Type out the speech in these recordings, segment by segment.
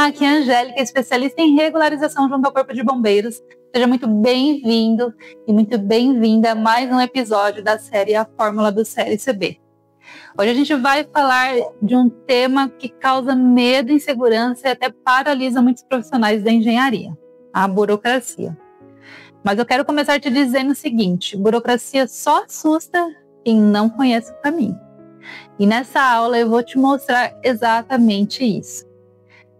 Olá, aqui é a Angélica, especialista em regularização junto ao Corpo de Bombeiros. Seja muito bem-vindo e muito bem-vinda a mais um episódio da série A Fórmula do CLCB. Hoje a gente vai falar de um tema que causa medo, insegurança e até paralisa muitos profissionais da engenharia, a burocracia. Mas eu quero começar te dizendo o seguinte: burocracia só assusta quem não conhece o caminho. E nessa aula eu vou te mostrar exatamente isso.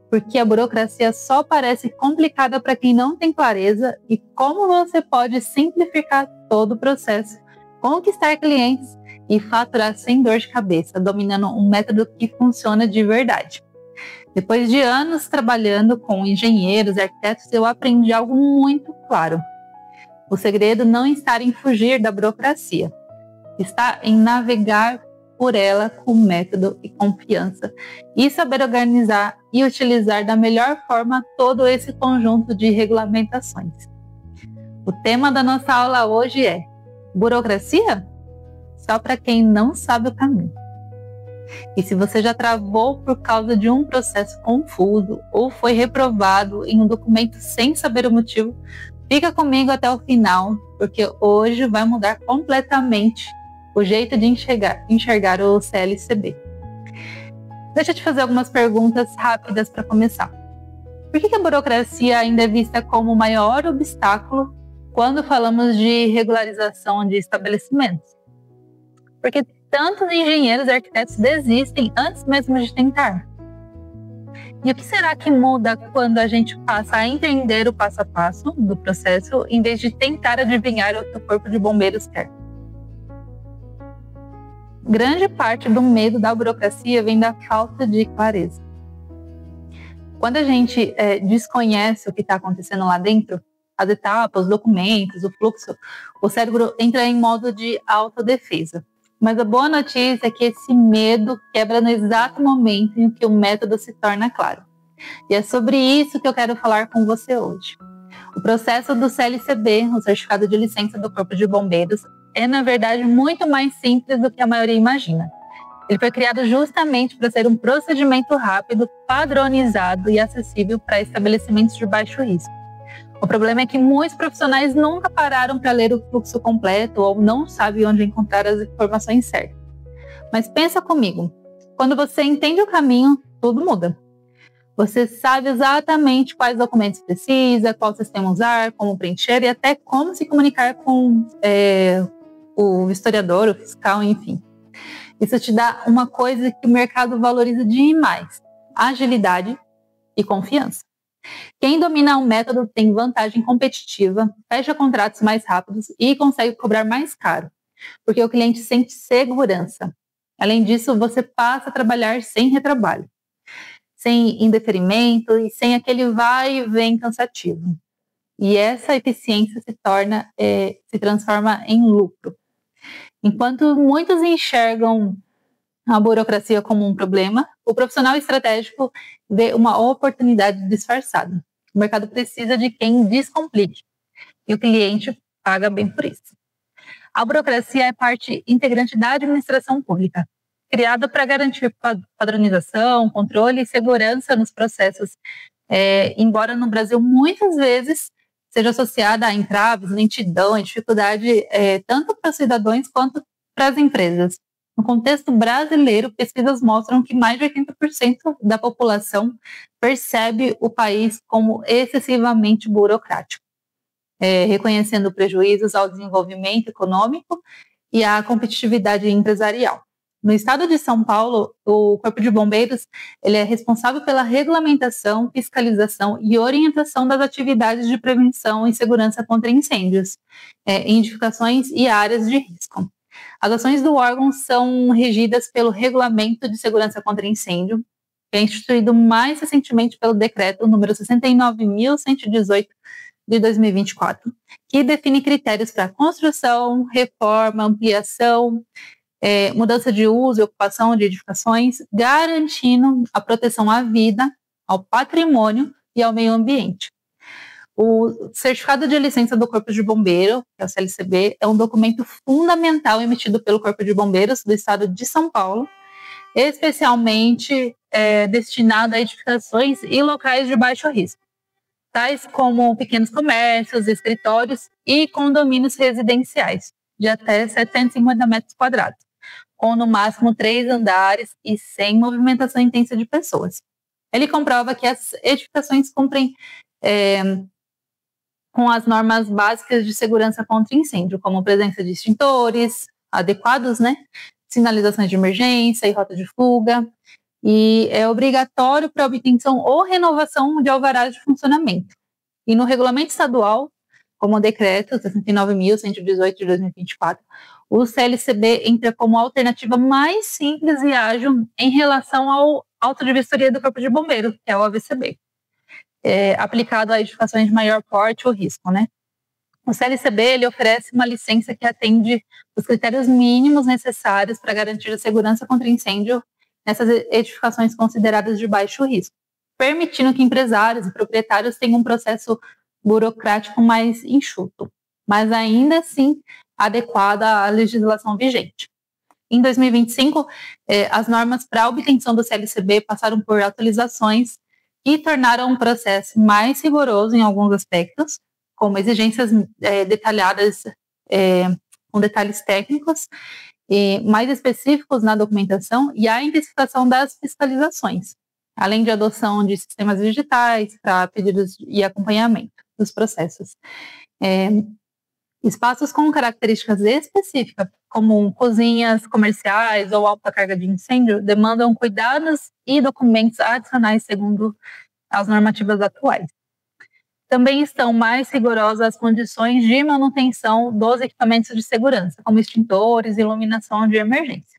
Porque a burocracia só parece complicada para quem não tem clareza e como você pode simplificar todo o processo, conquistar clientes e faturar sem dor de cabeça, dominando um método que funciona de verdade. Depois de anos trabalhando com engenheiros e arquitetos, eu aprendi algo muito claro. O segredo não está em fugir da burocracia, está em navegar por ela com método e confiança e saber organizar e utilizar da melhor forma todo esse conjunto de regulamentações. O tema da nossa aula hoje é burocracia? Só para quem não sabe o caminho. E se você já travou por causa de um processo confuso ou foi reprovado em um documento sem saber o motivo, fica comigo até o final, porque hoje vai mudar completamente o jeito de enxergar o CLCB. Deixa eu te fazer algumas perguntas rápidas para começar. Por que a burocracia ainda é vista como o maior obstáculo quando falamos de regularização de estabelecimentos? Porque tantos engenheiros e arquitetos desistem antes mesmo de tentar. E o que será que muda quando a gente passa a entender o passo a passo do processo em vez de tentar adivinhar o que o Corpo de Bombeiros quer? Grande parte do medo da burocracia vem da falta de clareza. Quando a gente desconhece o que está acontecendo lá dentro, as etapas, os documentos, o fluxo, o cérebro entra em modo de autodefesa. Mas a boa notícia é que esse medo quebra no exato momento em que o método se torna claro. E é sobre isso que eu quero falar com você hoje. O processo do CLCB, o Certificado de Licença do Corpo de Bombeiros, é, na verdade, muito mais simples do que a maioria imagina. Ele foi criado justamente para ser um procedimento rápido, padronizado e acessível para estabelecimentos de baixo risco. O problema é que muitos profissionais nunca pararam para ler o fluxo completo ou não sabem onde encontrar as informações certas. Mas pensa comigo, quando você entende o caminho, tudo muda. Você sabe exatamente quais documentos precisa, qual sistema usar, como preencher e até como se comunicar com o historiador, o fiscal, enfim. Isso te dá uma coisa que o mercado valoriza demais: agilidade e confiança. Quem domina o método tem vantagem competitiva, fecha contratos mais rápidos e consegue cobrar mais caro, porque o cliente sente segurança. Além disso, você passa a trabalhar sem retrabalho, sem indeferimento e sem aquele vai e vem cansativo. E essa eficiência se transforma em lucro. Enquanto muitos enxergam a burocracia como um problema, o profissional estratégico vê uma oportunidade disfarçada. O mercado precisa de quem descomplique e o cliente paga bem por isso. A burocracia é parte integrante da administração pública, criada para garantir padronização, controle e segurança nos processos, embora no Brasil muitas vezes seja associada a entraves, lentidão e dificuldade tanto para os cidadãos quanto para as empresas. No contexto brasileiro, pesquisas mostram que mais de 80% da população percebe o país como excessivamente burocrático, reconhecendo prejuízos ao desenvolvimento econômico e à competitividade empresarial. No estado de São Paulo, o Corpo de Bombeiros ele é responsável pela regulamentação, fiscalização e orientação das atividades de prevenção e segurança contra incêndios, em edificações e áreas de risco. As ações do órgão são regidas pelo Regulamento de Segurança contra Incêndio, que é instituído mais recentemente pelo Decreto número 69.118 de 2024, que define critérios para construção, reforma, ampliação, mudança de uso e ocupação de edificações, garantindo a proteção à vida, ao patrimônio e ao meio ambiente. O Certificado de Licença do Corpo de Bombeiro, que é o CLCB, é um documento fundamental emitido pelo Corpo de Bombeiros do Estado de São Paulo. especialmente destinado a edificações e locais de baixo risco, tais como pequenos comércios, escritórios e condomínios residenciais, de até 750 metros quadrados, com no máximo 3 andares e sem movimentação intensa de pessoas. Ele comprova que as edificações cumprem com as normas básicas de segurança contra incêndio, como presença de extintores adequados, sinalizações de emergência e rota de fuga, e é obrigatório para obtenção ou renovação de alvarás de funcionamento. E no regulamento estadual, como o decreto 69.118 de 2024, o CLCB entra como alternativa mais simples e ágil em relação ao auto de vistoria do Corpo de Bombeiros, que é o AVCB, aplicado a edificações de maior porte ou risco, O CLCB ele oferece uma licença que atende os critérios mínimos necessários para garantir a segurança contra incêndio nessas edificações consideradas de baixo risco, permitindo que empresários e proprietários tenham um processo burocrático mais enxuto, mas ainda assim adequado à legislação vigente. Em 2025, as normas para a obtenção do CLCB passaram por atualizações e tornaram o processo mais rigoroso em alguns aspectos, como exigências detalhadas, com detalhes técnicos, e mais específicos na documentação e a intensificação das fiscalizações, além de adoção de sistemas digitais para pedidos e acompanhamento dos processos. Espaços com características específicas, como cozinhas comerciais ou alta carga de incêndio, demandam cuidados e documentos adicionais segundo as normativas atuais. Também estão mais rigorosas as condições de manutenção dos equipamentos de segurança, como extintores e iluminação de emergência.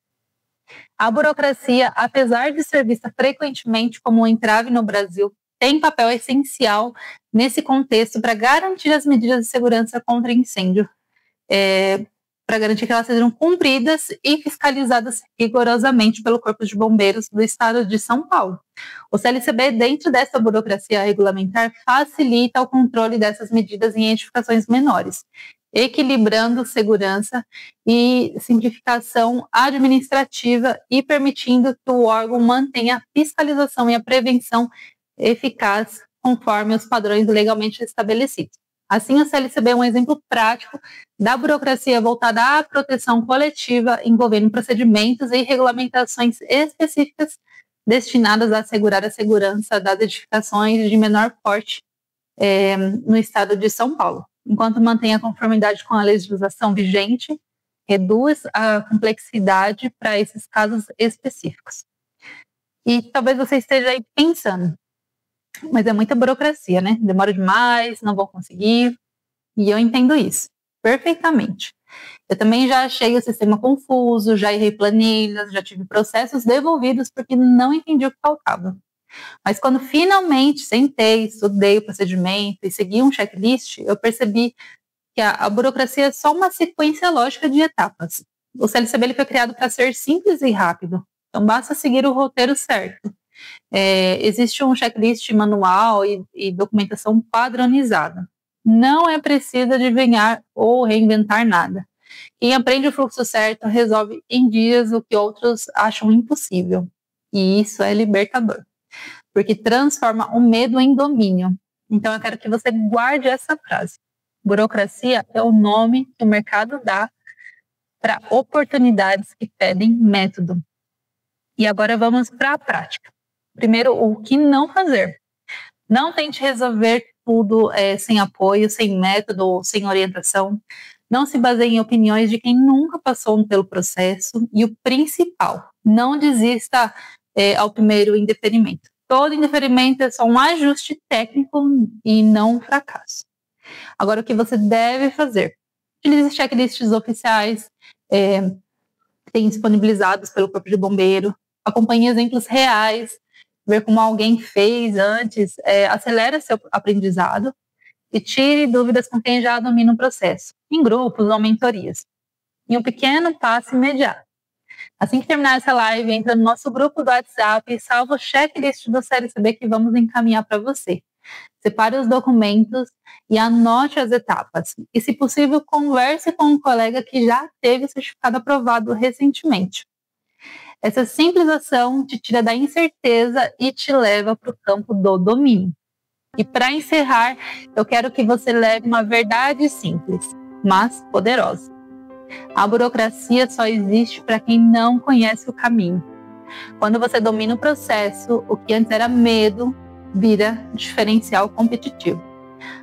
A burocracia, apesar de ser vista frequentemente como um entrave no Brasil, tem papel essencial nesse contexto para garantir as medidas de segurança contra incêndio, para garantir que elas sejam cumpridas e fiscalizadas rigorosamente pelo Corpo de Bombeiros do Estado de São Paulo. O CLCB, dentro dessa burocracia regulamentar, facilita o controle dessas medidas em edificações menores, equilibrando segurança e simplificação administrativa e permitindo que o órgão mantenha a fiscalização e a prevenção eficaz conforme os padrões legalmente estabelecidos. Assim, o CLCB é um exemplo prático da burocracia voltada à proteção coletiva, envolvendo procedimentos e regulamentações específicas destinadas a assegurar a segurança das edificações de menor porte no estado de São Paulo, enquanto mantém a conformidade com a legislação vigente, reduz a complexidade para esses casos específicos. E talvez você esteja aí pensando, mas é muita burocracia, Demora demais, não vou conseguir. E eu entendo isso perfeitamente. Eu também já achei o sistema confuso, já errei planilhas, já tive processos devolvidos porque não entendi o que faltava. Mas quando finalmente sentei, estudei o procedimento e segui um checklist, eu percebi que a burocracia é só uma sequência lógica de etapas. O CLCB ele foi criado para ser simples e rápido, então basta seguir o roteiro certo. Existe um checklist manual e documentação padronizada. Não é preciso adivinhar ou reinventar nada. Quem aprende o fluxo certo resolve em dias o que outros acham impossível. E isso é libertador, porque transforma o medo em domínio. Então eu quero que você guarde essa frase. Burocracia é o nome que o mercado dá para oportunidades que pedem método. E agora vamos para a prática. Primeiro, o que não fazer. Não tente resolver tudo sem apoio, sem método ou sem orientação. Não se baseie em opiniões de quem nunca passou pelo processo. E o principal, não desista ao primeiro indeferimento. Todo indeferimento é só um ajuste técnico e não um fracasso. Agora, o que você deve fazer? Utilize checklists oficiais, que tem disponibilizados pelo Corpo de Bombeiro. Acompanhe exemplos reais, ver como alguém fez antes, acelera seu aprendizado e tire dúvidas com quem já domina o processo, em grupos ou mentorias. Em um pequeno passo imediato. Assim que terminar essa live, entra no nosso grupo do WhatsApp e salva o checklist do CLCB que vamos encaminhar para você. Separe os documentos e anote as etapas. E, se possível, converse com um colega que já teve o certificado aprovado recentemente. Essa simples ação te tira da incerteza e te leva para o campo do domínio. E para encerrar, eu quero que você leve uma verdade simples, mas poderosa. A burocracia só existe para quem não conhece o caminho. Quando você domina o processo, o que antes era medo vira diferencial competitivo.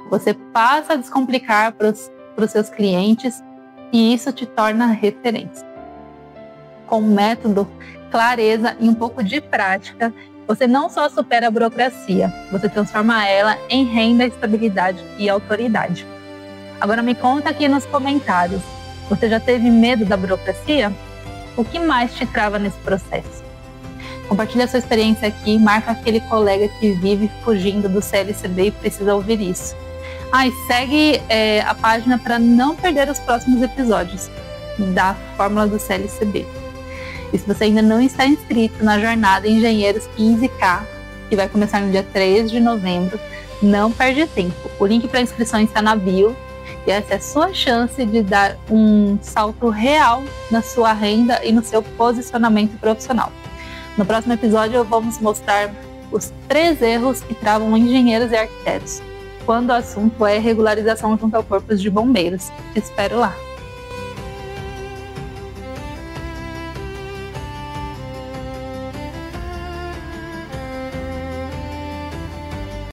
Você passa a descomplicar para os seus clientes e isso te torna referência. Com método, clareza e um pouco de prática, você não só supera a burocracia, você transforma ela em renda, estabilidade e autoridade. Agora me conta aqui nos comentários, você já teve medo da burocracia? O que mais te trava nesse processo? Compartilha a sua experiência aqui, marca aquele colega que vive fugindo do CLCB e precisa ouvir isso. E segue a página para não perder os próximos episódios da Fórmula do CLCB. E se você ainda não está inscrito na jornada Engenheiros 15K, que vai começar no dia 3 de novembro, não perde tempo. O link para a inscrição está na bio e essa é a sua chance de dar um salto real na sua renda e no seu posicionamento profissional. No próximo episódio, vamos mostrar os 3 erros que travam engenheiros e arquitetos quando o assunto é regularização junto ao Corpo de Bombeiros. Te espero lá!